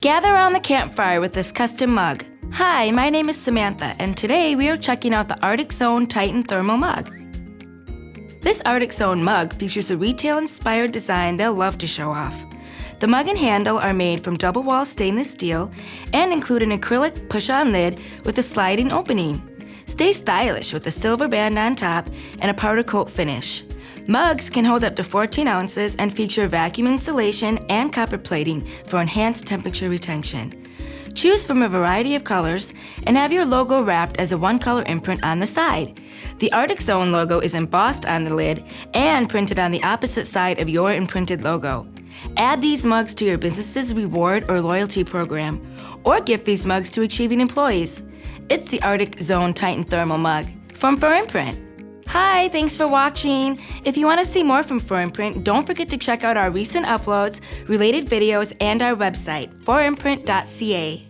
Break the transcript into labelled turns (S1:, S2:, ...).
S1: Gather around the campfire with this custom mug. Hi, my name is Samantha, and today we are checking out the Arctic Zone Titan Thermal Mug. This Arctic Zone mug features a retail-inspired design they'll love to show off. The mug and handle are made from double-wall stainless steel and include an acrylic push-on lid with a sliding opening. Stay stylish with a silver band on top and a powder coat finish. Mugs can hold up to 14 ounces and feature vacuum insulation and copper plating for enhanced temperature retention. Choose from a variety of colors and have your logo wrapped as a one-color imprint on the side. The Arctic Zone logo is embossed on the lid and printed on the opposite side of your imprinted logo. Add these mugs to your business's reward or loyalty program, or gift these mugs to achieving employees. It's the Arctic Zone Titan Thermal Mug from 4imprint. Hi, thanks for watching. If you want to see more from 4imprint, don't forget to check out our recent uploads, related videos, and our website, 4imprint.ca.